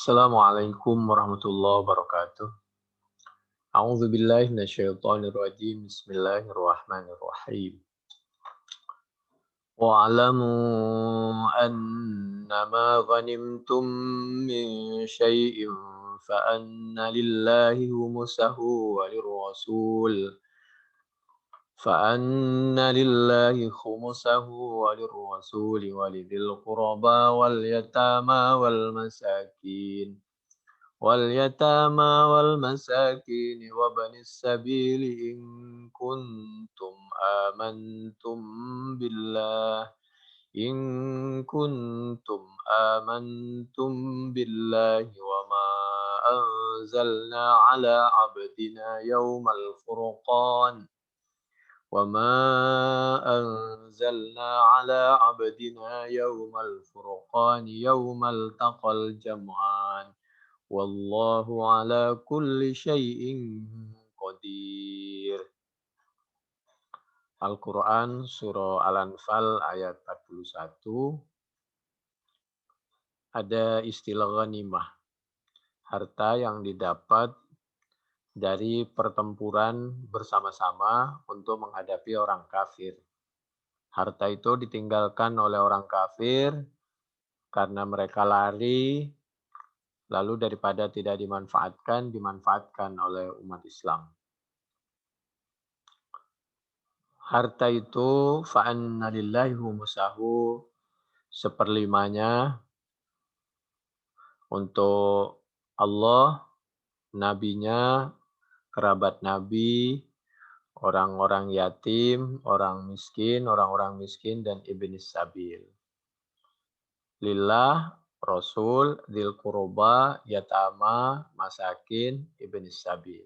Assalamualaikum warahmatullahi wabarakatuh. A'udzu billahi minasyaitonir rajim. Bismillahirrahmanirrahim. Wa'lamu annama ghanimtum min syai'in fa anna lillahi khumsahu wa lirrasul فأن لله خمسه وللرسول ولذي القربى واليتامى والمساكين وابن السبيل آمنتم بالله إن كنتم آمنتم بالله وما أنزلنا على عبدنا يوم الفرقان يوم التقى الجمعان والله على كل شيء qadir. Al-Quran Surah Al-Anfal ayat 41. Ada istilah ghanimah, harta yang didapat dari pertempuran bersama-sama untuk menghadapi orang kafir. Harta itu ditinggalkan oleh orang kafir karena mereka lari, lalu daripada tidak dimanfaatkan oleh umat Islam. Harta itu fa'anna lillahi khumsahu, seperlimanya untuk Allah, nabinya, kerabat nabi, orang-orang yatim, orang-orang miskin, dan ibnis sabil. Lillah, Rasul, dzil qurba, yatama, masakin, ibnis sabil.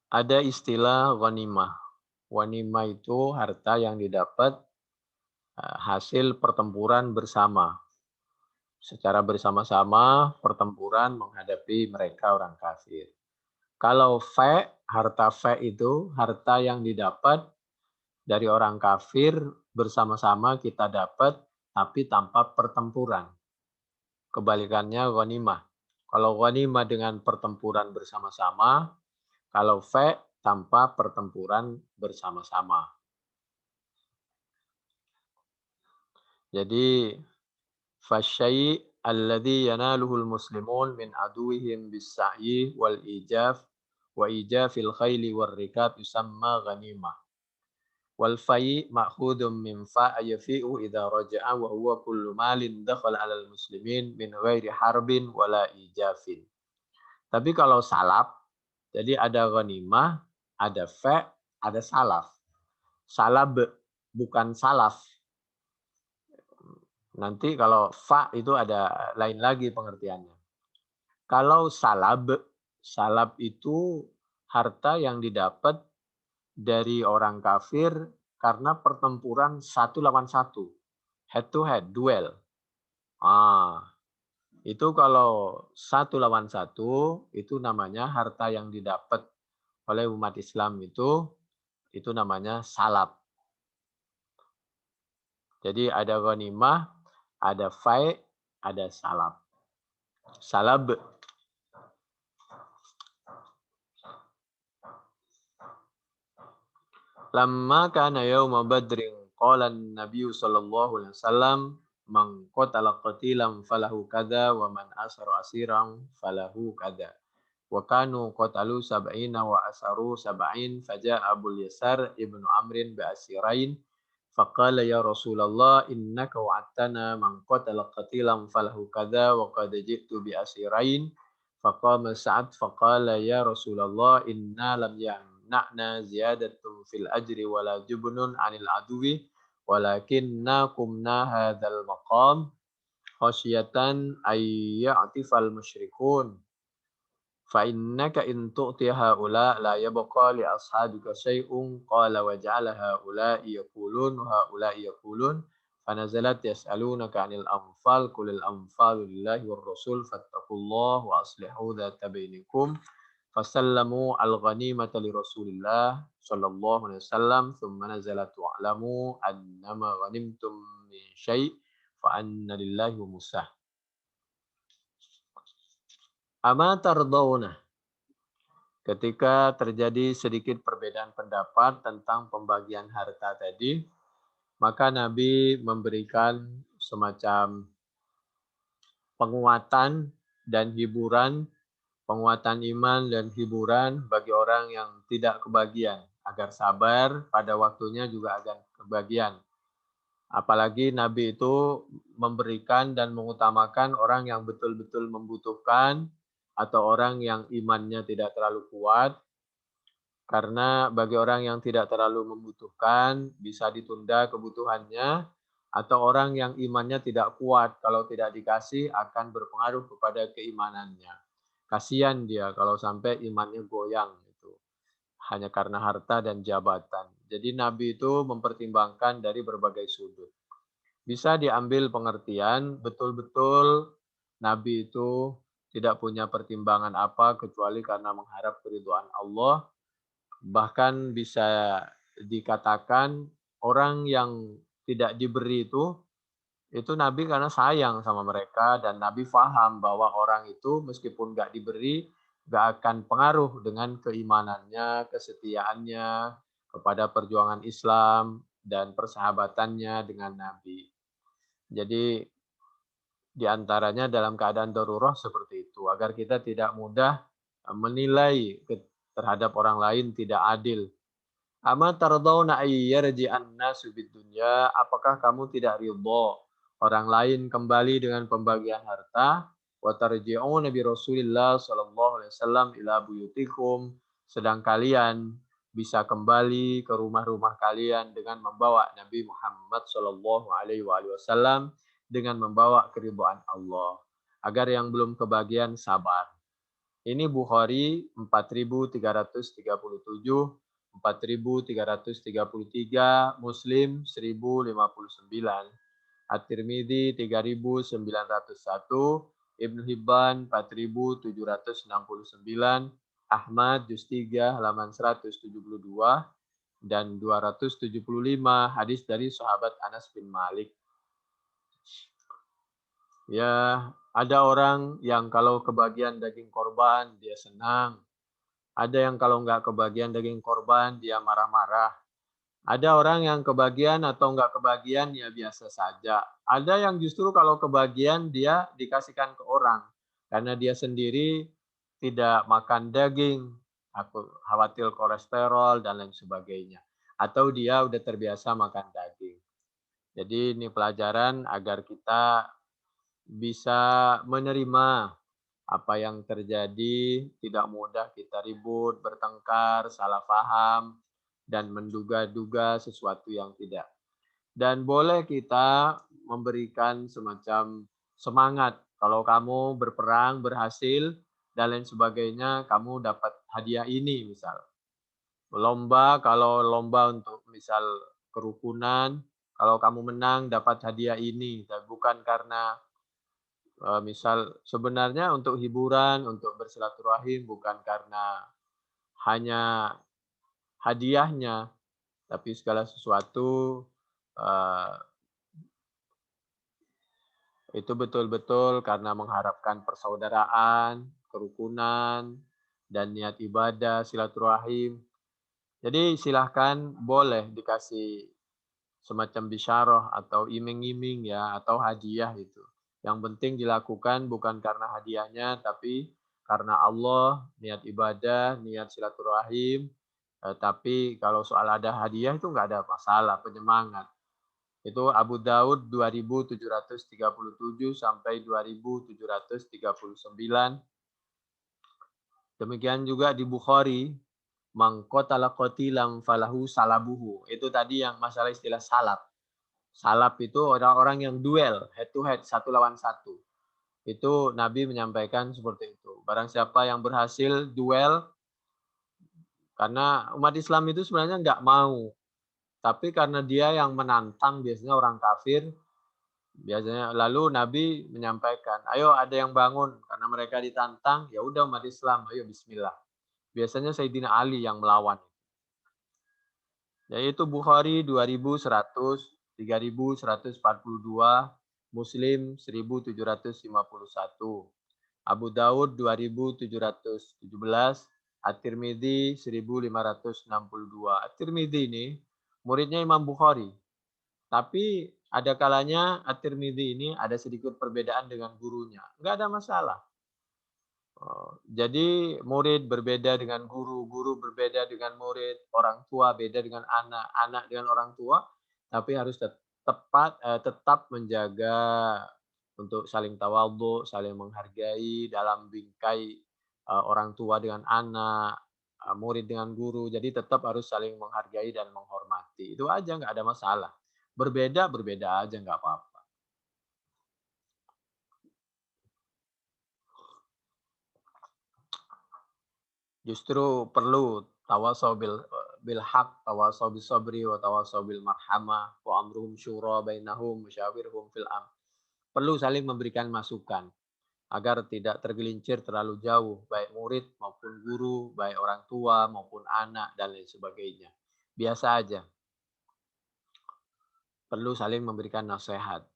Ada istilah ghanimah. Ghanimah itu harta yang didapat hasil pertempuran bersama. Secara bersama-sama pertempuran menghadapi mereka orang kafir. Kalau harta itu harta yang didapat dari orang kafir bersama-sama kita dapat tapi tanpa pertempuran. Kebalikannya ghanimah. Kalau ghanimah dengan pertempuran bersama-sama, kalau tanpa pertempuran bersama-sama. Jadi fasyai' alladhi yanaluhul muslimun min aduwihim bis-sa'yi wal ijaf wa ijafil khayli war rikab yusamma ghanimah. Wal fai' ma'khudun min fa'a yafi'u idza raja'a wa huwa kullu malin dakhala 'alal muslimin min ghairi harbin wala ijafin. Tapi kalau salaf, jadi ada ghanimah, ada ada salaf. Salab bukan salaf. Nanti kalau itu ada lain lagi pengertiannya. Kalau salab itu harta yang didapat dari orang kafir karena pertempuran satu lawan satu. Head to head, duel. Itu kalau satu lawan satu, itu namanya harta yang didapat oleh umat Islam itu namanya salab. Jadi ada ghanimah, ada ada salab. Salab. Lamma kana yawma badrin qala an-nabiy sallallahu alaihi wasallam man qatala qatilan falahu kadza wa man asara asiran falahu kadza. Wa kanu qatalu sab'ina wa asaru sab'in faja'a Abul Yasar ibnu Amrin bi asirain faqala ya Rasulullah innaka wa'adtana man qatala qatilan falahu kadza wa qad ji'tu bi asirain faqama Sa'ad faqala ya Rasulullah inna lam yamna'na ziyadatun fil ajri wala jubnun 'anil aduwi walakinna qumna hadzal maqam khasyatan ay ya'tifal musyrikun fa innaka in tu'ti haula la yabqa li ashabika syai'un qala wa ja'ala haula'i yaqulun fanazalat yas'alunaka 'anil anfal qulil anfalu lillahi war rasul fattaqullaha wa aslihu dzata bainakum fasallamu al-ghanimata li Rasulillah sallallahu alaihi wasallam thumma nazalat wa'lamu annama ghanimtum min syai' fa anna lillahi khumsah. Ama tardawna. Ketika terjadi sedikit perbedaan pendapat tentang pembagian harta tadi, maka Nabi memberikan semacam penguatan dan hiburan, penguatan iman dan hiburan bagi orang yang tidak kebagian, agar sabar pada waktunya juga akan kebagian. Apalagi Nabi itu memberikan dan mengutamakan orang yang betul-betul membutuhkan atau orang yang imannya tidak terlalu kuat, karena bagi orang yang tidak terlalu membutuhkan bisa ditunda kebutuhannya, atau orang yang imannya tidak kuat kalau tidak dikasih akan berpengaruh kepada keimanannya. Kasihan dia kalau sampai imannya goyang itu hanya karena harta dan jabatan. Jadi Nabi itu mempertimbangkan dari berbagai sudut. Bisa diambil pengertian betul-betul Nabi itu tidak punya pertimbangan apa kecuali karena mengharap keridhaan Allah. Bahkan bisa dikatakan orang yang tidak diberi itu Nabi karena sayang sama mereka, dan Nabi faham bahwa orang itu meskipun nggak diberi, nggak akan pengaruh dengan keimanannya, kesetiaannya kepada perjuangan Islam, dan persahabatannya dengan Nabi. Jadi di antaranya dalam keadaan darurat seperti itu, agar kita tidak mudah menilai terhadap orang lain tidak adil. Ama tardawna ayyarji'an nasu bid dunya, apakah kamu tidak ridho orang lain kembali dengan pembagian harta? Wa tarji'una bi Rasulillah sallallahu alaihi wasallam ila buyutikum, sedang kalian bisa kembali ke rumah-rumah kalian dengan membawa Nabi Muhammad sallallahu alaihi wasallam, dengan membawa keridhaan Allah. Agar yang belum kebagian sabar. Ini Bukhari 4337, 4333, Muslim 1059, At-Tirmidzi 3901, Ibnu Hibban 4769, Ahmad juz 3 halaman 172 dan 275, hadis dari sahabat Anas bin Malik. Ya, ada orang yang kalau kebagian daging korban dia senang. Ada yang kalau nggak kebagian daging korban dia marah-marah. Ada orang yang kebagian atau nggak kebagian ya biasa saja. Ada yang justru kalau kebagian dia dikasihkan ke orang. Karena dia sendiri tidak makan daging, aku khawatir kolesterol dan lain sebagainya. Atau dia udah terbiasa makan daging. Jadi ini pelajaran agar kita bisa menerima apa yang terjadi, tidak mudah kita ribut, bertengkar, salah paham, dan menduga-duga sesuatu yang tidak. Dan boleh kita memberikan semacam semangat. Kalau kamu berperang, berhasil, dan lain sebagainya, kamu dapat hadiah ini misal. Lomba, kalau lomba untuk misal kerukunan, kalau kamu menang dapat hadiah ini. Dan bukan karena misal sebenarnya untuk hiburan, untuk bersilaturahim, bukan karena hanya hadiahnya, tapi segala sesuatu eee, itu betul-betul karena mengharapkan persaudaraan, kerukunan, dan niat ibadah, silaturahim. Jadi silahkan boleh dikasih semacam bisyarah atau iming-iming ya, atau hadiah itu. Yang penting dilakukan bukan karena hadiahnya, tapi karena Allah, niat ibadah, niat silaturahim. Tapi kalau soal ada hadiah itu nggak ada masalah, penyemangat. Itu Abu Daud 2737 sampai 2739. Demikian juga di Bukhari, man qatala qatilan falahu salabuhu. Itu tadi yang masalah istilah salab. Salab itu orang-orang yang duel, head to head, satu lawan satu. Itu Nabi menyampaikan seperti itu. Barang siapa yang berhasil duel, karena umat Islam itu sebenarnya nggak mau. Tapi karena dia yang menantang, biasanya orang kafir, biasanya lalu Nabi menyampaikan, ayo ada yang bangun. Karena mereka ditantang, ya udah umat Islam, ayo bismillah. Biasanya Sayyidina Ali yang melawan. Yaitu Bukhari 2100, 3142, Muslim 1751. Abu Daud 2717, At-Tirmidzi 1562. At-Tirmidzi ini muridnya Imam Bukhari. Tapi ada kalanya At-Tirmidzi ini ada sedikit perbedaan dengan gurunya. Enggak ada masalah. Jadi murid berbeda dengan guru, guru berbeda dengan murid, orang tua beda dengan anak, anak dengan orang tua, tapi harus tetap menjaga untuk saling tawadhu, saling menghargai dalam bingkai orang tua dengan anak, murid dengan guru. Jadi tetap harus saling menghargai dan menghormati. Itu aja nggak ada masalah. Berbeda berbeda aja nggak apa-apa. Justru perlu tawasau bil haq, tawasau bis sabri, wa tawasau bil marhamah, wa amruhum syura bainahum, musyawirhum fil am. Perlu saling memberikan masukan agar tidak tergelincir terlalu jauh, baik murid maupun guru, baik orang tua maupun anak dan lain sebagainya. Biasa aja. Perlu saling memberikan nasihat.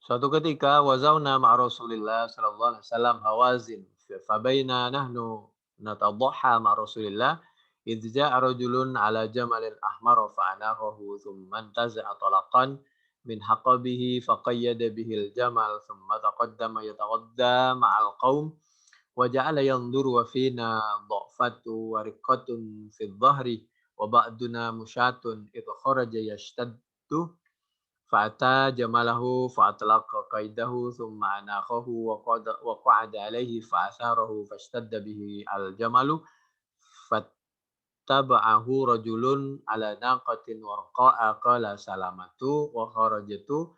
Suatu ketika wazauna ma'a Rasulillah sallallahu alaihi wasallam hawazin fabaina nahnu natadahha ma'a Rasulillah idh ja'a rajulun ala jamalin ahmar fa'anahu thumma intaza'a talaqan min haqabihi faqayyada bihil jamal thumma taqaddama yataghadda ma'al qaum wa ja'ala yanzuru wa fina dha'fatu wa riqqatun fi dhahri wa ba'duna musyatun idh kharaja yashtaddu fa'ata jamalahu fa'atlaqa qaidahu thumma anakhahu wa qa'ada alaihi fa'asarahu fashtadda bihi al-jamalu fattaba'ahu rajulun ala naqatin warqa'a qala salamatu wa kharajatu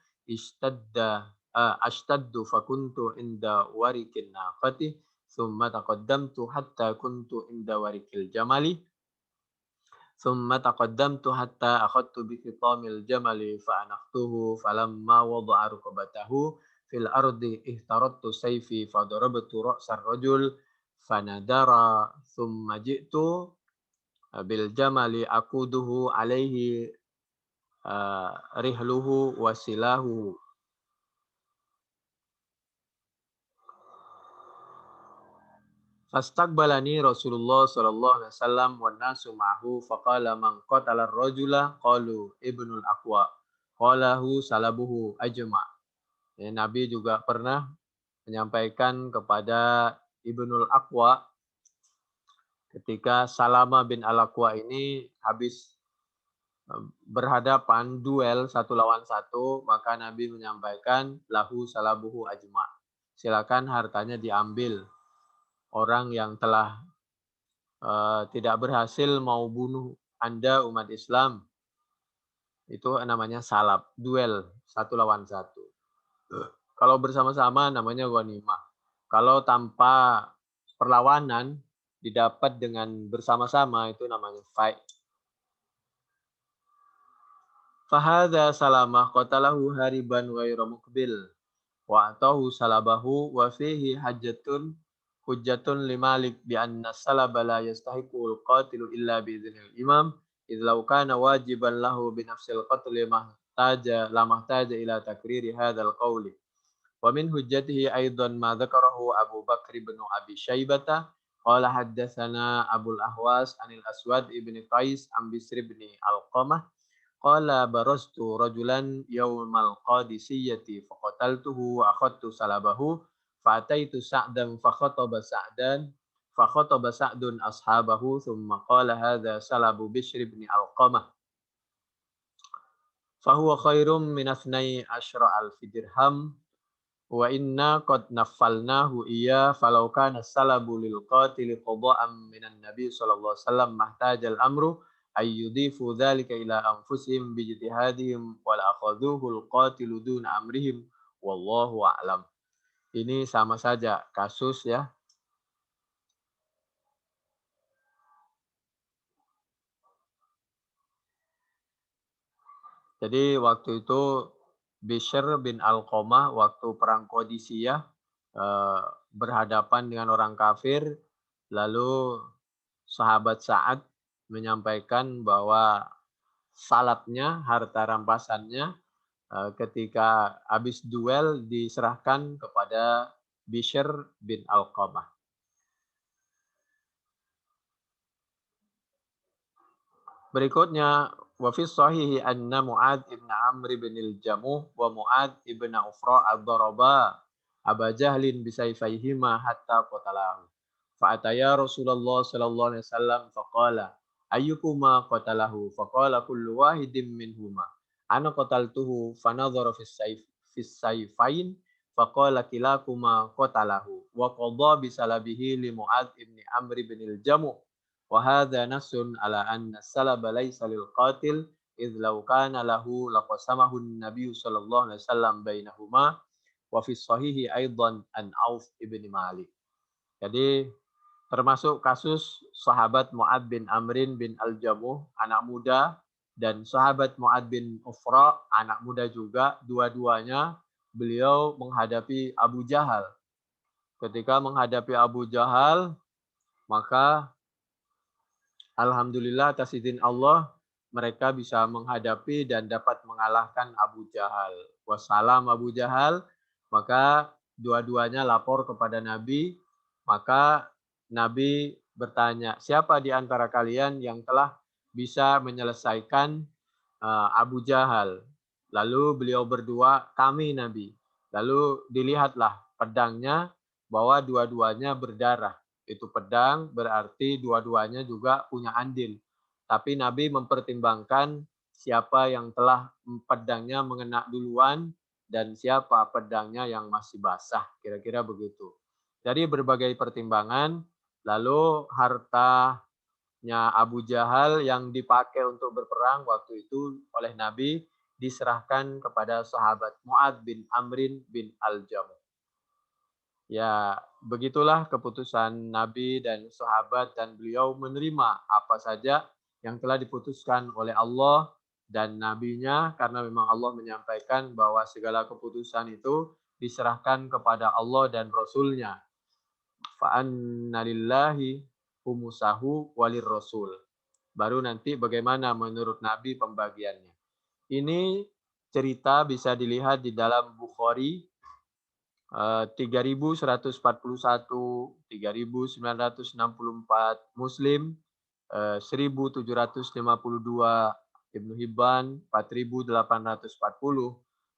ashtaddu fakuntu inda warikin naqati thumma taqaddamtu hatta kuntu inda warikil jamali ثم تقدمت حتى أخذت بخطام الجمل فأنخته فلما وضع ركبته في الأرض اهترت سيفي فضربت رأس الرجل فندر ثم جئت بالجمل أقوده عليه رحله وسلاهه Fastaqbalani Rasulullah sallallahu alaihi wasallam wan nasu ma'hu faqala man qatala ar-rajula qalu ibnul aqwa qalahu salabuhu ajma. Ya, Nabi juga pernah menyampaikan kepada Ibnul Aqwa ketika Salama bin Al-Aqwa ini habis berhadapan duel satu lawan satu, maka Nabi menyampaikan lahu salabuhu ajma. Silakan hartanya diambil orang yang telah tidak berhasil mau bunuh Anda umat Islam. Itu namanya salab, duel satu lawan satu. Kalau bersama-sama namanya ghanimah. Kalau tanpa perlawanan didapat dengan bersama-sama itu namanya fight. Fahadha salamah qatalahu hariban ghairu muqbil wa atahu salabahu wa fihi hujjatun limalik bi anna salaba la yastahiqul qatilu illa bi idznil imam idh law kana wajiban lahu bi nafsil qatli mahtaja ila takriri hadzal qawli wa min hujjatihi aidan ma dzakarahu Abu Bakr bin Abi Syaibah qala haddatsana Abul Ahwas anil Aswad ibn Qais an Bisr ibn Alqamah qala barastu rajulan yaumal qadisiyyati faqataltuhu wa akhadtu salabahu fa'ataitu Sa'dan fakhataba Sa'dun ashabahu thumma qala hadza salabu Bishr ibn Alqamah fahuwa khairum min athnai asyra alfi dirham wa inna qad naffalnahu iya falau kana salabu lil qatil qada'an minan nabi sallallahu alaihi wasallam mahtajal amru ayyudifu dzalika ila anfusihim bi ijtihadihim wal akhadhuhu al qatilu dun amrihim wallahu a'lam. Ini sama saja kasus ya. Jadi waktu itu Bishr bin Alqamah waktu perang Qadisiyah berhadapan dengan orang kafir, lalu sahabat Sa'ad menyampaikan bahwa salabnya, harta rampasannya ketika habis duel diserahkan kepada Bishr bin Alqamah. Berikutnya, wa fi shahihi anna Mu'adz ibn Amr bin al-Jamuh wa Mu'adz ibn Ufra ad-daraba Aba Jahlin bisayfayhima hatta qatalahu. Fa'ataya Rasulullah sallallahu alaihi wasallam faqala ayyukuma qatalahu faqala kullu wahidin minhuma ana qataltuhu fanadhara fis sayfain faqala kilakuma qatalahu wa qadha bisalabihi li Mu'adz ibn Amr bin al-Jamuh. وهذا نص على أن السلب ليس للقاتل إذ لو كان له لقسمه النبي صلى الله عليه وسلم بينهما وفي الصحيح أيضا عن عوف ibn Malik. Jadi termasuk kasus sahabat Mu'adz bin Amrin bin Al-Jamuh, anak muda, dan sahabat Mu'adz bin Ufra, anak muda juga, dua-duanya beliau menghadapi Abu Jahal. Ketika menghadapi Abu Jahal, maka alhamdulillah atas izin Allah mereka bisa menghadapi dan dapat mengalahkan Abu Jahal. Wassalam Abu Jahal, maka dua-duanya lapor kepada Nabi, maka Nabi bertanya, siapa di antara kalian yang telah bisa menyelesaikan Abu Jahal? Lalu beliau berdua, kami Nabi. Lalu dilihatlah pedangnya bahwa dua-duanya berdarah. Itu pedang berarti dua-duanya juga punya andil. Tapi Nabi mempertimbangkan siapa yang telah pedangnya mengena duluan dan siapa pedangnya yang masih basah. Kira-kira begitu. Jadi berbagai pertimbangan, lalu hartanya Abu Jahal yang dipakai untuk berperang waktu itu oleh Nabi diserahkan kepada sahabat Mu'adz bin Amrin bin Al-Jamuh. Ya, begitulah keputusan Nabi dan sahabat dan beliau menerima apa saja yang telah diputuskan oleh Allah dan Nabi-Nya karena memang Allah menyampaikan bahwa segala keputusan itu diserahkan kepada Allah dan Rasul-Nya. Fa'anna lillahi humusahu walir rasul. Baru nanti bagaimana menurut Nabi pembagiannya. Ini cerita bisa dilihat di dalam Bukhari 3141, 3964, Muslim 1752, Ibnu Hibban 4840,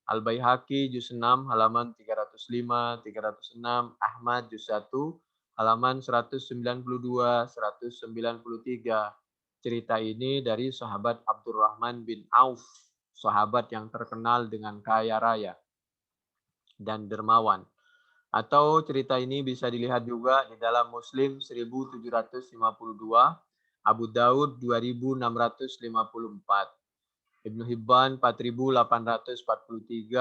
Al-Baihaqi juz 6 halaman 305, 306, Ahmad juz 1 halaman 192, 193. Cerita ini dari sahabat Abdurrahman bin Auf, sahabat yang terkenal dengan kaya raya dan dermawan. Atau cerita ini bisa dilihat juga di dalam Muslim 1752, Abu Daud 2654, Ibnu Hibban 4843,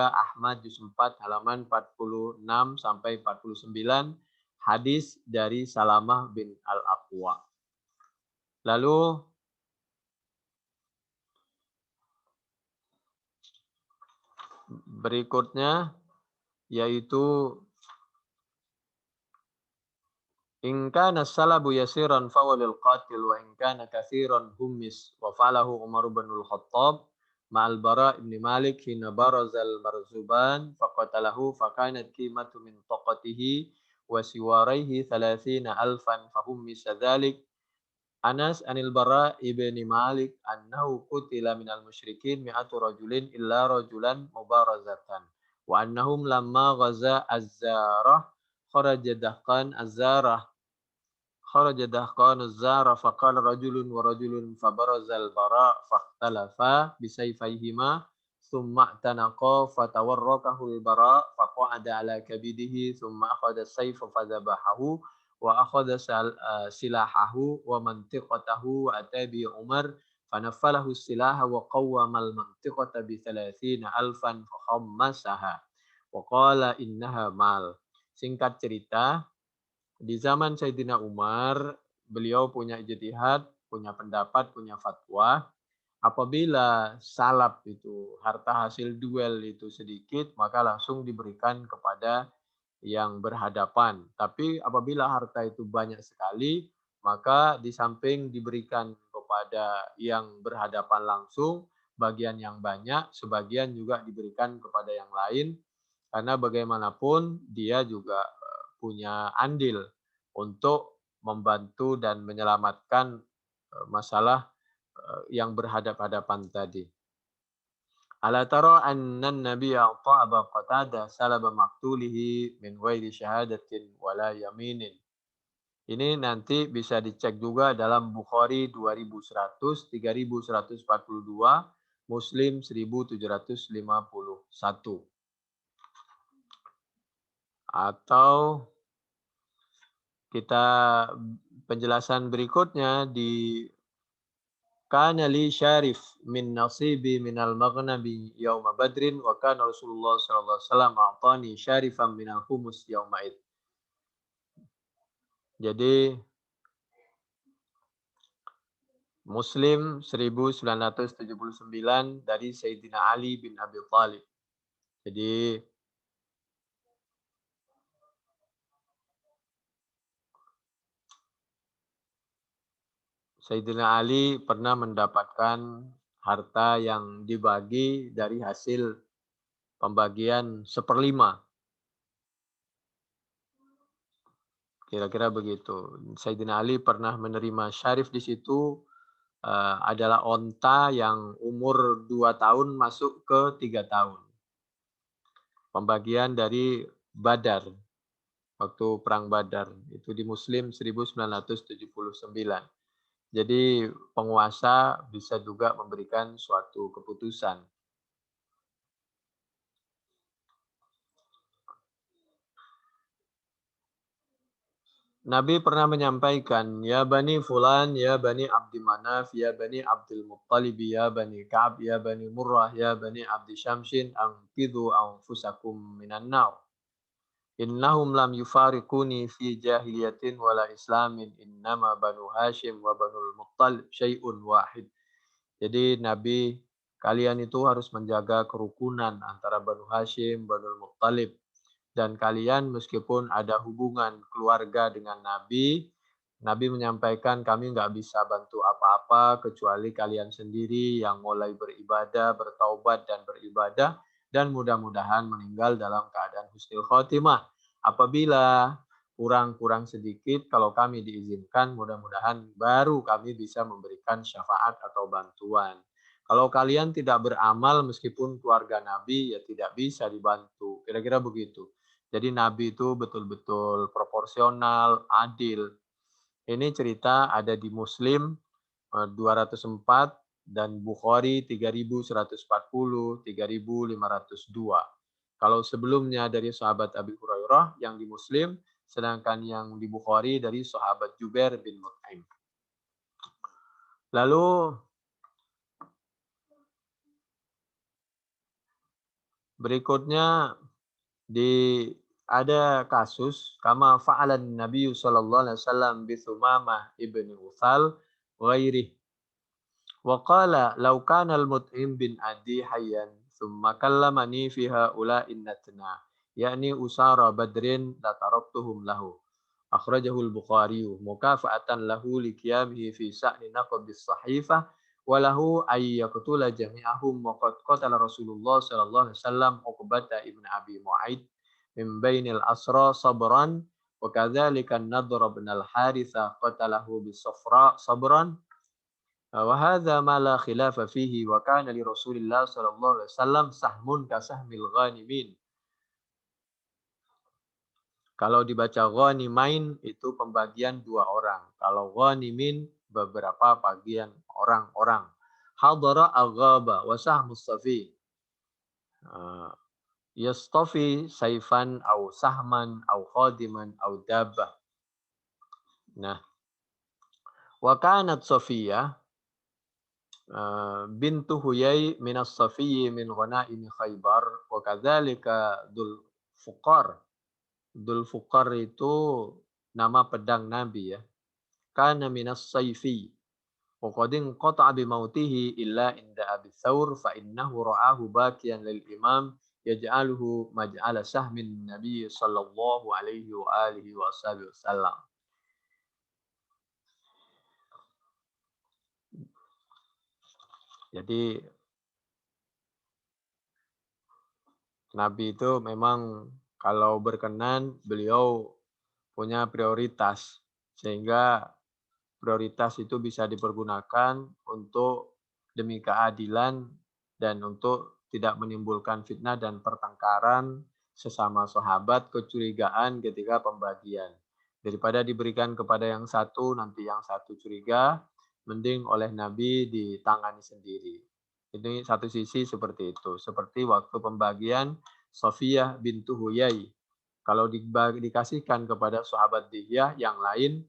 Ahmad juz 4 halaman 46 sampai 49, hadis dari Salamah bin Al-Aqwa. Lalu berikutnya yaitu in kana salabu yasiran fawalil qatil wa in kana katsiran hummis wa falahu Umar bin al-Khattab ma'al Bara ibn Malik hina barazal marzuban faqatalahu fakanat qimatu min taqatihi wa siwaraihi 30,000 fahummis dzalik. Anas anil Bara ibn Malik annahu qutila minal musyrikin mi'atu rajulin illa rajulan mubarazatan wa annahum lamma ghaza az-zarah kharaja dahqan az-zarah faqala rajulun wa rajulun fabarazal Bara fakhtalafa bisayfayhima thumma tanaqa fatawarrakahu al-Bara faqa'ada ala kabidihi thumma akhadha as-sayfa fadhabahahu wa akhadha silahahu wa mantiqatahu wa atabi Umar fanaffalahu silaha wa qawwama al-mantiqata bi 30,000 fa khammasaha wa qala innaha mal. Singkat cerita, di zaman Sayyidina Umar, beliau punya ijtihad, punya pendapat, punya fatwa. Apabila salab itu, harta hasil duel itu sedikit, maka langsung diberikan kepada yang berhadapan. Tapi apabila harta itu banyak sekali, maka di samping diberikan kepada yang berhadapan langsung, bagian yang banyak, sebagian juga diberikan kepada yang lain, karena bagaimanapun dia juga punya andil untuk membantu dan menyelamatkan masalah yang berhadap-hadapan tadi. Ala tara anna an-nabiy a'ta Aba Qatadah salaba maqtulihi min ghairi syahadatin wala yaminin. Ini nanti bisa dicek juga dalam Bukhari 2100, 3142, Muslim 1751. Atau kita penjelasan berikutnya di kana li syarif min nasibi minal maghnami yauma badrin wa kana Rasulullah sallallahu alaihi wasallam a'tani syarifan minal humus yauma id. Jadi Muslim 1979 dari Sayyidina Ali bin Abi Thalib. Jadi Sayyidina Ali pernah mendapatkan harta yang dibagi dari hasil pembagian 1/5. Kira-kira begitu. Sayyidina Ali pernah menerima syarif di situ adalah onta yang umur 2 tahun masuk ke 3 tahun. Pembagian dari Badar, waktu perang Badar. Itu di Muslim 1979. Jadi penguasa bisa juga memberikan suatu keputusan. Nabi pernah menyampaikan, ya Bani Fulan, ya Bani Abdi Manaf, ya Bani Abdul Muttalib, ya Bani Ka'ab, ya Bani Murrah, ya Bani Abdi Syamsin, anqidhu anfusakum minan nar. Innahum lam yufariquni fi jahiliyatin wala islamin, innama Banu Hashim wa Banul Muttalib syai'un wahid. Jadi Nabi, kalian itu harus menjaga kerukunan antara Banu Hashim, Banul Muttalib. Dan kalian meskipun ada hubungan keluarga dengan Nabi, Nabi menyampaikan kami nggak bisa bantu apa-apa kecuali kalian sendiri yang mulai beribadah, bertaubat dan beribadah dan mudah-mudahan meninggal dalam keadaan husnul khotimah. Apabila kurang-kurang sedikit, kalau kami diizinkan, mudah-mudahan baru kami bisa memberikan syafaat atau bantuan. Kalau kalian tidak beramal meskipun keluarga Nabi, ya tidak bisa dibantu. Kira-kira begitu. Jadi Nabi itu betul-betul proporsional, adil. Ini cerita ada di Muslim 204 dan Bukhari 3140, 3502. Kalau sebelumnya dari sahabat Abi Hurairah yang di Muslim, sedangkan yang di Bukhari dari sahabat Jubair bin Mut'im. Lalu berikutnya ada kasus kama fa'alan Nabi sallallahu alaihi wasallam bi Thumamah ibni Utsal ghairi wa qala law kana al-Mut'im bin Adi hayyan thumma kallamani fi haula innatna yakni usara badrin la taraktuhum lahu akhrajahu al-Bukhari mukafa'atan lahu liqiyamihi fi sa'ni naqdis sahifah walahu ay yaqtula jami'ahum wa qad qatala Rasulullah sallallahu alaihi wasallam Uqbah ibn Abi Mu'aid min bainil asra sabran wa kadzalika an-Nadhr bin al-Haritsah qatalahu bis-Safra sabran wa hadza ma la khilafa fihi wa kana li Rasulillah sallallahu alaihi wasallam sahmun ka sahmil ghanimin. Kalau dibaca ghanimain itu pembagian 2 orang. Kalau ghanimin beberapa bagian orang-orang. Hadara aghaba wa sahmus safi. Yastafi saifan au sahman au khadiman au dabbah. Nah, wa kanat Safiyah bintu Huyai minas Safiyyi min ghanaimi Khaybar wa kadzalika Dzul Fuqar. Dzul Fuqar itu nama pedang Nabi ya. Kana minas Sayfi. Wa qad inqata'a bi mautihi illa inda Abi Thawr fa innahu ra'ahu bakiyan lil imam yaj'aluhu maj'ala sahmin Nabi sallallahu alaihi wa alihi wasallam. Jadi Nabi itu memang kalau berkenan beliau punya prioritas, sehingga prioritas itu bisa dipergunakan untuk demi keadilan dan untuk tidak menimbulkan fitnah dan pertengkaran sesama sahabat, kecurigaan ketika pembagian. Daripada diberikan kepada yang satu, nanti yang satu curiga, mending oleh Nabi ditangani sendiri. Ini satu sisi seperti itu. Seperti waktu pembagian Sofiyah bintu Huyai. Kalau dikasihkan kepada sahabat Dihyah yang lain,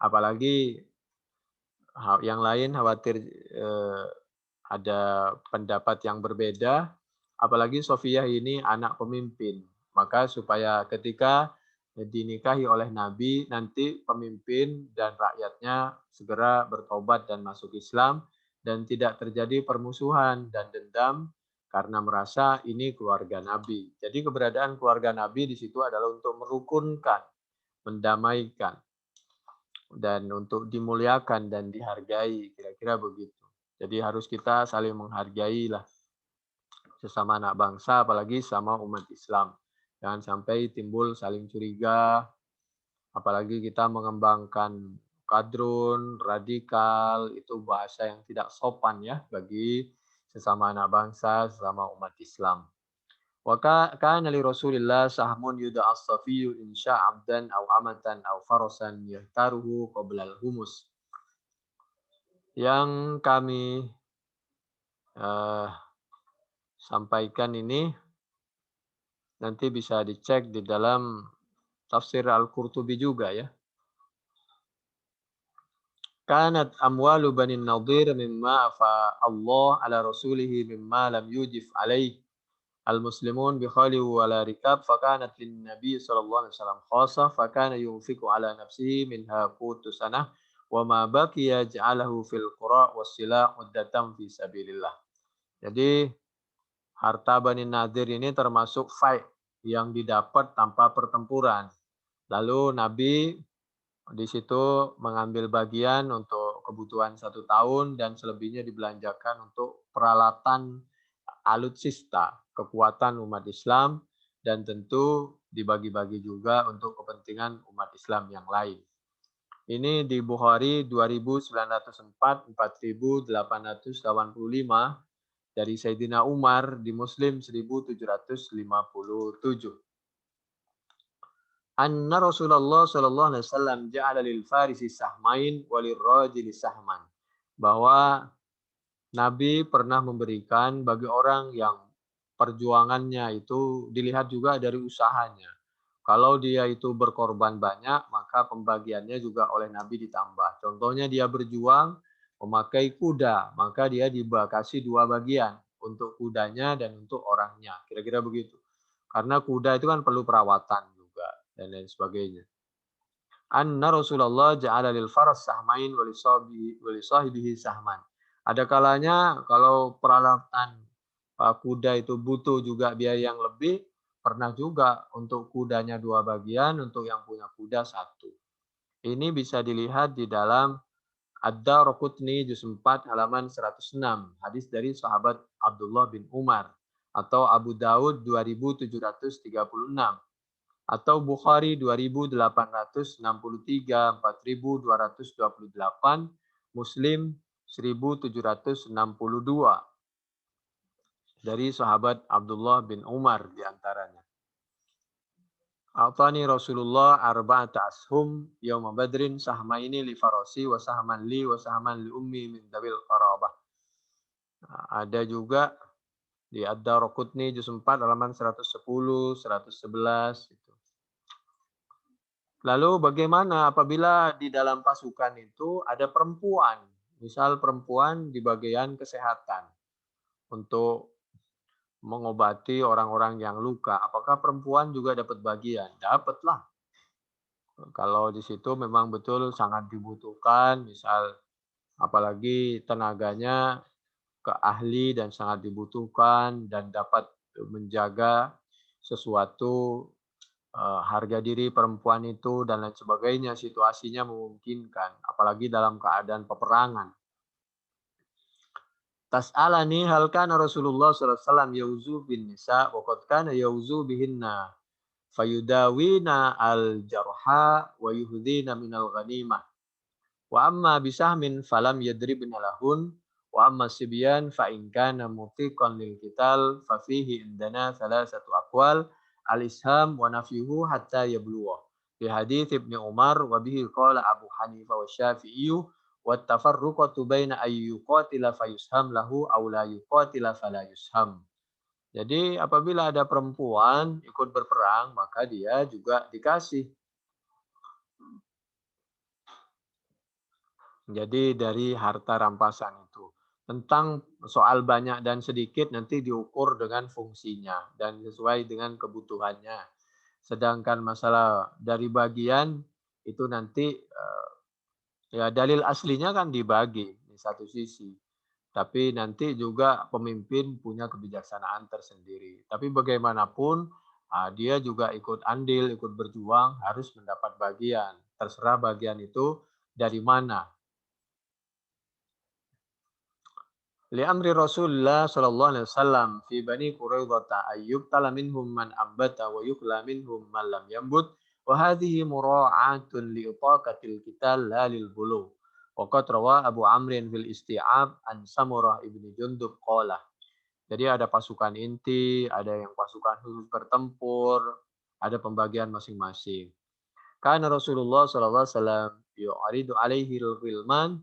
apalagi yang lain khawatir ada pendapat yang berbeda, apalagi Sofiyah ini anak pemimpin. Maka supaya ketika dinikahi oleh Nabi, nanti pemimpin dan rakyatnya segera bertobat dan masuk Islam, dan tidak terjadi permusuhan dan dendam karena merasa ini keluarga Nabi. Jadi keberadaan keluarga Nabi di situ adalah untuk merukunkan, mendamaikan, dan untuk dimuliakan dan dihargai, kira-kira begitu. Jadi harus kita saling menghargai lah sesama anak bangsa, apalagi sama umat Islam. Jangan sampai timbul saling curiga, apalagi kita mengembangkan kadrun, radikal, itu bahasa yang tidak sopan ya bagi sesama anak bangsa, sesama umat Islam. Wa kana li Rasulillah sahmun yud'a as-safiyyu in sya'a 'abdan aw amatan aw farasan yahtaruhu qabla al-humus. Yang kami eh, sampaikan ini nanti bisa dicek di dalam tafsir Al-Qurtubi juga ya. Kanat amwalu Bani Nadir mimma afa Allah ala rasulihi mimma lam yujif alaih al-muslimun bi khali wa la rikab fakanat lin nabi sallallahu alaihi wasallam khassa fakana yunfiqu ala nafsihi minha qutu sanah wa ma baqiya ja'alahu fil qura was silah muddatan fi sabilillah. Jadi harta Bani Nadir ini termasuk fight yang didapat tanpa pertempuran. Lalu Nabi di situ mengambil bagian untuk kebutuhan 1 tahun dan selebihnya dibelanjakan untuk peralatan alutsista, kekuatan umat Islam, dan tentu dibagi-bagi juga untuk kepentingan umat Islam yang lain. Ini di Bukhari 2904, 4885, dari Sayyidina Umar, di Muslim 1757. Anna Rasulullah sallallahu alaihi wasallam ja'ala lil farisi sahmain walil rajili sahman. Bahwa Nabi pernah memberikan bagi orang yang perjuangannya itu dilihat juga dari usahanya. Kalau dia itu berkorban banyak, maka pembagiannya juga oleh Nabi ditambah. Contohnya dia berjuang memakai kuda, maka dia dibagi 2 bagian, untuk kudanya dan untuk orangnya. Kira-kira begitu. Karena kuda itu kan perlu perawatan juga dan lain sebagainya. Anna Rasulullah ja'ala lil faras sahmain wa li sahibihi sahman. Ada kalanya kalau peralatan kuda itu butuh juga biaya yang lebih, pernah juga untuk kudanya 2 bagian, untuk yang punya kuda 1. Ini bisa dilihat di dalam Ad-Daraqutni juz 4 halaman 106, hadis dari sahabat Abdullah bin Umar, atau Abu Daud 2736, atau Bukhari 2863, 4228, Muslim 1762, dari sahabat Abdullah bin Umar diantaranya. A'tani Rasulullah arba'ata ashum yawma badrin sahmaini li farasi wa sahman li wa sahman li ummi min dabil qarabah. Ada juga di Ad-Daraqutni juz 4 halaman 110, 111 itu. Lalu bagaimana apabila di dalam pasukan itu ada perempuan, misal perempuan di bagian kesehatan untuk mengobati orang-orang yang luka, apakah perempuan juga dapat bagian? Dapatlah. Kalau di situ memang betul sangat dibutuhkan, misal apalagi tenaganya ke ahli dan sangat dibutuhkan dan dapat menjaga sesuatu, harga diri perempuan itu dan lain sebagainya, situasinya memungkinkan, apalagi dalam keadaan peperangan. Tas'alani hal kana Rasulullah sallallahu alaihi wasallam yauzu bin nisa wa qad kana yauzu bihinna fayudawina al-jarha wa yuhdina minal ghanimah. Wa amma bisahmin falam yadribna lahun wa amma sibyan fa in kana mutiqan lil qital fa fihi indana thalathatu aqwal al-isham wa nafyuhu hatta yablugha. Fi hadits Ibnu Umar wa bihi qala Abu Hanifah wa Syafi'i wa tafarruqatu baina ay yuqatila fayusham lahu aw la yuqatila fala yusham. Jadi apabila ada perempuan ikut berperang maka dia juga dikasih. Jadi dari harta rampasan itu. Tentang soal banyak dan sedikit nanti diukur dengan fungsinya dan sesuai dengan kebutuhannya. Sedangkan masalah dari bagian itu nanti ya dalil aslinya kan dibagi di satu sisi. Tapi nanti juga pemimpin punya kebijaksanaan tersendiri. Tapi bagaimanapun dia juga ikut andil, ikut berjuang, harus mendapat bagian. Terserah bagian itu dari mana. Li'amri Rasulullah sallallahu alaihi wasallam fi Bani Quraidah ayyub tala minhum man ambata wa yukla minhum man lam yambut wa hadhihi mura'atun li itaqatil qital la lil bulu. Wa qad rawa Abu Amrin fil Isti'ab an Samurah ibni Jundub qala. Jadi ada pasukan inti, ada yang pasukan khusus bertempur, ada pembagian masing-masing. Kana Rasulullah sallallahu alaihi wasallam yu'aridu alaihi al-ghilman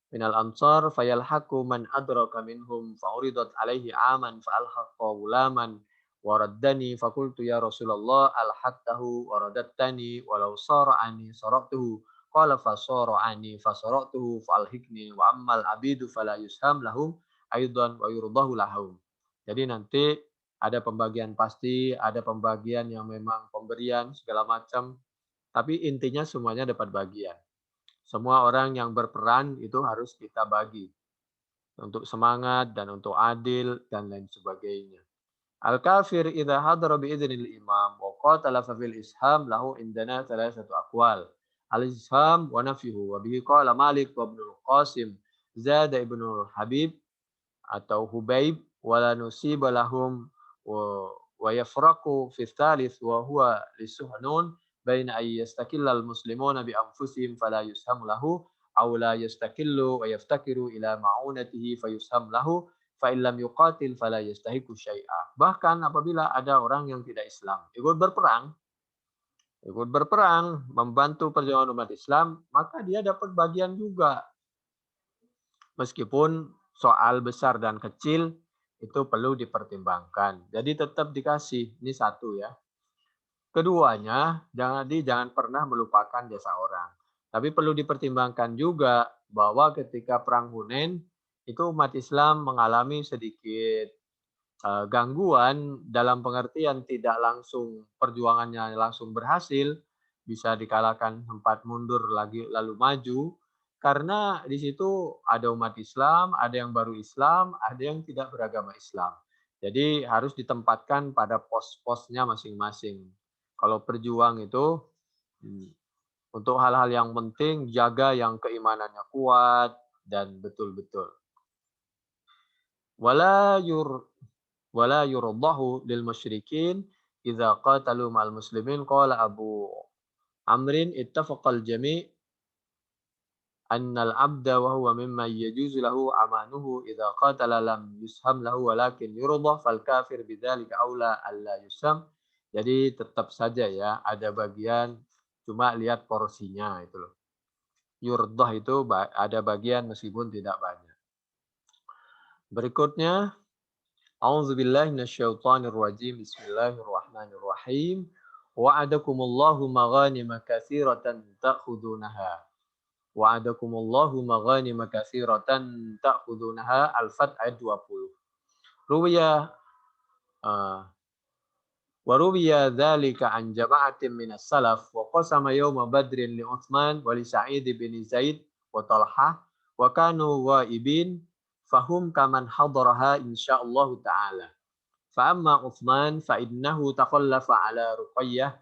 minal ansar fayalhaqu man adraka minhum fauridat alaihi aman fa'alhaqa gulaman waraddani fakultu ya Rasulullah alhaqtahu waradattani walau sara'ani saraqtuhu qala fasara'ani fasaraqtuhu fa'alhiqni wa ammal abidu fala yusham lahum aidan wa yurdahu lahum. Jadi nanti ada pembagian pasti, ada pembagian yang memang pemberian segala macam, tapi intinya semuanya dapat bagian. Semua orang yang berperan itu harus kita bagi untuk semangat dan untuk adil dan lain sebagainya. Al-kafir idza hadara bi idznil imam wa qatala fa fil isham lahu indana thalathatu aqwal. Al-isham wa nafyuhu wa bihi qala Malik wa Ibnu Qasim zada Ibnu Habib atau Hubaib wa la nusiba lahum wa yafraqu fi thalith wa huwa lisuhnun baina ay yastakillal muslimuna bi anfusihim fala yusham lahu aw la yastakillu wa yaftakiru ila ma'unatihi fayusham lahu fa illam yuqatil fala yastahiqu syai'a. Bahkan apabila ada orang yang tidak Islam ikut berperang membantu perjuangan umat Islam, maka dia dapat bagian juga. Meskipun soal besar dan kecil itu perlu dipertimbangkan. Jadi tetap dikasih. Ini satu ya. Keduanya, jangan pernah melupakan jasa orang. Tapi perlu dipertimbangkan juga bahwa ketika Perang Hunain, itu umat Islam mengalami sedikit gangguan dalam pengertian tidak langsung perjuangannya langsung berhasil, bisa dikalahkan sempat mundur lagi lalu maju, karena di situ ada umat Islam, ada yang baru Islam, ada yang tidak beragama Islam. Jadi harus ditempatkan pada pos-posnya masing-masing. Kalau berjuang itu untuk hal-hal yang penting, jaga yang keimanannya kuat dan betul-betul. Wala yurdahu lil musyrikin idza qatalu ma'al muslimin qala Abu Amrin ittafaqal jami' annal abda wa huwa mimma yajuzu lahu amanuhu idza qatala lam yusham lahu walakin yurdah fal kafir bidzalika aula alla yusham. Jadi tetap saja ya ada bagian, cuma lihat porsinya itu loh. Yurdah itu ada bagian meskipun tidak banyak. Berikutnya, a'udzubillahi minasyaitonir rajim. Bismillahirrahmanirrahim. Wa'adakumullahu maghanima katsiratan ta'khudunaha. Wa'adakumullahu maghanima katsiratan ta'khudunaha. Al-Fath ayat 20. Ruwiya Warubiya dzalika an jama'atin minas salaf wa qasama yawma badrin li Utsman wa li Sa'id bin Zaid wa Talhah wa kanu ghaibin fahum kaman hadaraha insyaallah taala. Fa amma Utsman fa innahu taqallafa ala Ruqayyah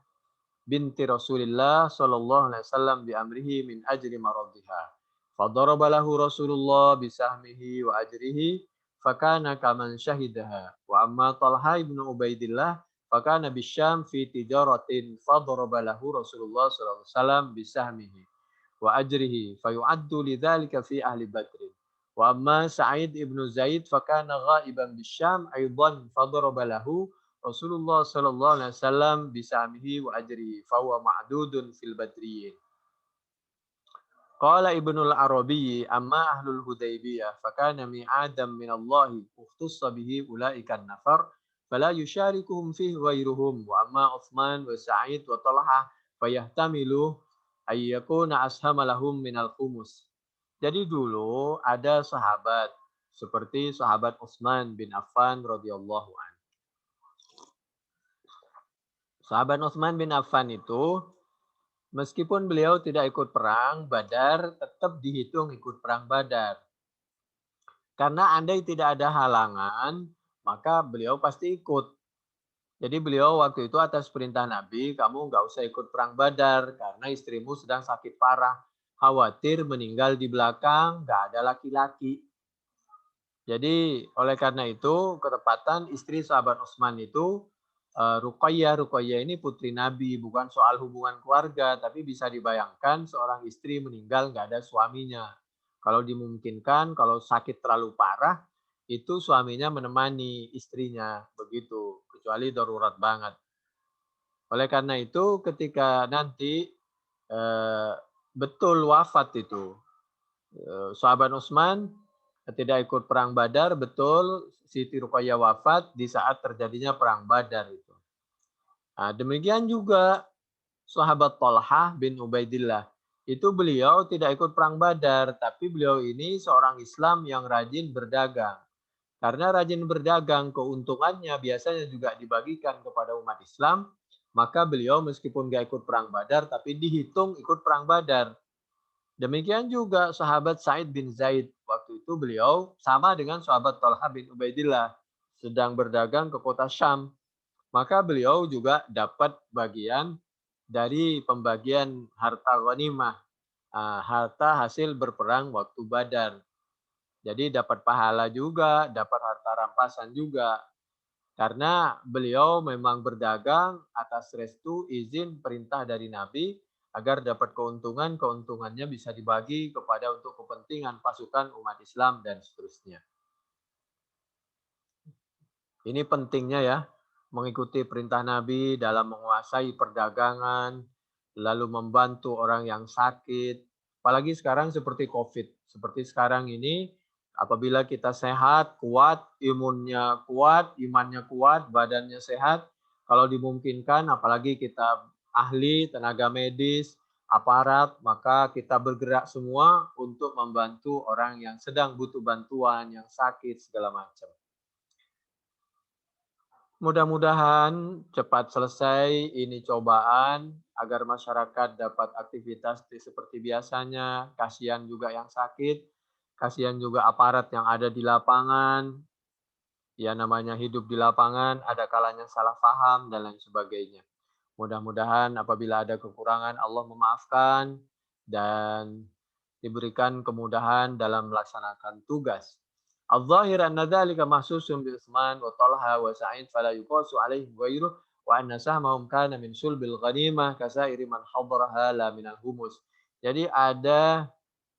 binti Rasulillah sallallahu alaihi wasallam bi amrihi min ajri maradiha. Fa daraba lahu Rasulullah bi sahmihi wa ajrihi fakana kaman syahidaha. Wa amma Talha ibn Ubaidillah fakana bisyam fi tijaratin fadaraba lahu Rasulullah sallallahu alaihi wasallam bisahmihi wa ajrihi fayu'addu lidzalika fi ahli Badr. Wa amma Sa'id ibn Zaid fakana ghaiban bisyam aidan fadaraba lahu Rasulullah sallallahu alaihi wasallam bisahmihi wa ajrihi fa huwa ma'dudun fil badriyin. Qala Ibnul Arabi amma ahlul Hudaybiyah fakana mi'adam min Allah ukhtussa bihi ulaikan nafar fala yusyarikuhum fihi ghairuhum wa amma Utsman wa Sa'id wa Talha fayahtamilu ay yakuna ashama lahum minal khumus. Jadi dulu ada sahabat seperti sahabat Utsman bin Affan radhiyallahu anhu. Sahabat Utsman bin Affan itu meskipun beliau tidak ikut perang Badar, tetap dihitung ikut perang Badar. Karena andai tidak ada halangan, maka beliau pasti ikut. Jadi beliau waktu itu atas perintah Nabi, kamu nggak usah ikut perang Badar karena istrimu sedang sakit parah. Khawatir meninggal di belakang, nggak ada laki-laki. Jadi oleh karena itu, ketepatan istri sahabat Utsman itu Ruqayyah. Ruqayyah ini putri Nabi, bukan soal hubungan keluarga, tapi bisa dibayangkan seorang istri meninggal nggak ada suaminya. Kalau dimungkinkan, kalau sakit terlalu parah, itu suaminya menemani istrinya, begitu. Kecuali darurat banget. Oleh karena itu, ketika nanti betul wafat itu, sahabat Utsman tidak ikut perang Badar, betul Siti Ruqayyah wafat di saat terjadinya perang Badar itu. Nah, demikian juga sahabat Talha bin Ubaidillah. Itu beliau tidak ikut perang Badar, tapi beliau ini seorang Islam yang rajin berdagang. Karena rajin berdagang, keuntungannya biasanya juga dibagikan kepada umat Islam, maka beliau meskipun gak ikut perang Badar, tapi dihitung ikut perang Badar. Demikian juga sahabat Sa'id bin Zaid. Waktu itu beliau sama dengan sahabat Talha bin Ubaidillah sedang berdagang ke kota Syam. Maka beliau juga dapat bagian dari pembagian harta ghanimah, harta hasil berperang waktu Badar. Jadi dapat pahala juga, dapat harta rampasan juga. Karena beliau memang berdagang atas restu izin perintah dari Nabi, agar dapat keuntungan, keuntungannya bisa dibagi kepada untuk kepentingan pasukan umat Islam dan seterusnya. Ini pentingnya ya, mengikuti perintah Nabi dalam menguasai perdagangan, lalu membantu orang yang sakit. Apalagi sekarang seperti COVID. Seperti sekarang ini, apabila kita sehat, kuat, imunnya kuat, imannya kuat, badannya sehat, kalau dimungkinkan, apalagi kita ahli, tenaga medis, aparat, maka kita bergerak semua untuk membantu orang yang sedang butuh bantuan, yang sakit, segala macam. Mudah-mudahan cepat selesai ini cobaan, agar masyarakat dapat aktivitas seperti biasanya. Kasihan juga yang sakit, kasihan juga aparat yang ada di lapangan. Ya namanya hidup di lapangan, ada kalanya salah paham, dan lain sebagainya. Mudah-mudahan apabila ada kekurangan Allah memaafkan dan diberikan kemudahan dalam melaksanakan tugas. Al-zahir anna dzalika mahsusun bi Utsman wa Talha wa Sa'id fala yuqasu alaihi ghairuh wa anna sahmahum kana min sulbil ghanimah kasairi man hadaraha la minal humus. Jadi ada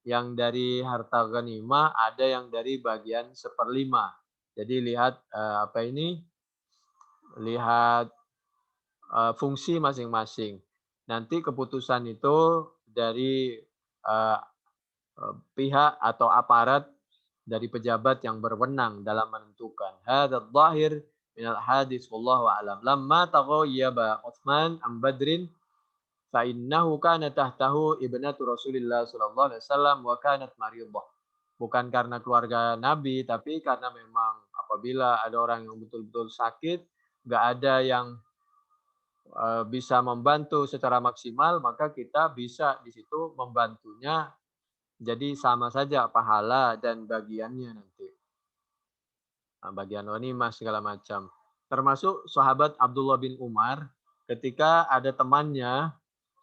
yang dari harta ghanimah, ada yang dari bagian 1/5. Jadi lihat lihat fungsi masing-masing. Nanti keputusan itu dari pihak atau aparat dari pejabat yang berwenang dalam menentukan. Hadzal zahir min al-hadis wallahu a'lam. Lamma taghayyaba Utsman am Badrin fa innahu kana tahtahu ibnatu Rasulillah sallallahu alaihi wasallam wa kanat maridah. Bukan karena keluarga Nabi, tapi karena memang apabila ada orang yang betul-betul sakit, nggak ada yang bisa membantu secara maksimal, maka kita bisa di situ membantunya. Jadi sama saja pahala dan bagiannya nanti. Bagian ghanimah segala macam. Termasuk sahabat Abdullah bin Umar ketika ada temannya,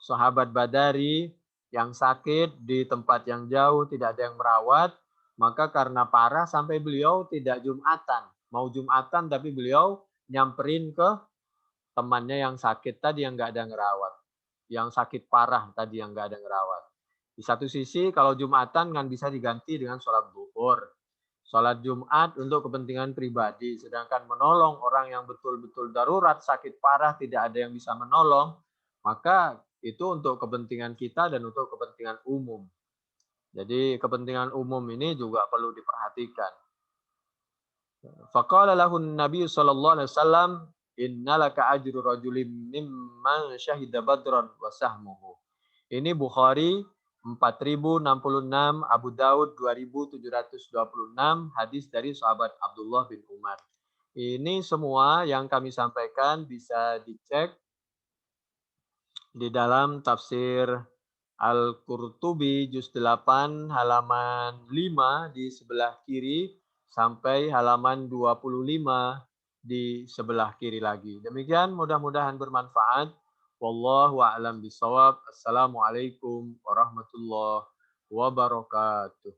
sahabat Badari yang sakit di tempat yang jauh, tidak ada yang merawat, Maka karena parah sampai beliau tidak Jumatan. Mau Jumatan tapi beliau nyamperin ke temannya yang sakit tadi yang nggak ada ngerawat. Yang sakit parah tadi yang nggak ada ngerawat. Di satu sisi kalau Jumatan kan bisa diganti dengan sholat zuhur. Sholat Jumat untuk kepentingan pribadi. Sedangkan menolong orang yang betul-betul darurat, sakit parah, tidak ada yang bisa menolong. Maka itu untuk kepentingan kita dan untuk kepentingan umum. Jadi kepentingan umum ini juga perlu diperhatikan. Faqala lahu Nabi sallallahu alaihi wasallam, "Innalaka ajru rajulin mimman syahida badran wa sahmuhu." Ini Bukhari 4066, Abu Daud 2726, hadis dari sahabat Abdullah bin Umar. Ini semua yang kami sampaikan bisa dicek di dalam tafsir Al-Qurtubi juz 8 halaman 5 di sebelah kiri sampai halaman 25 di sebelah kiri lagi. Demikian mudah-mudahan bermanfaat. Wallahu a'lam bishawab. Assalamualaikum warahmatullahi wabarakatuh.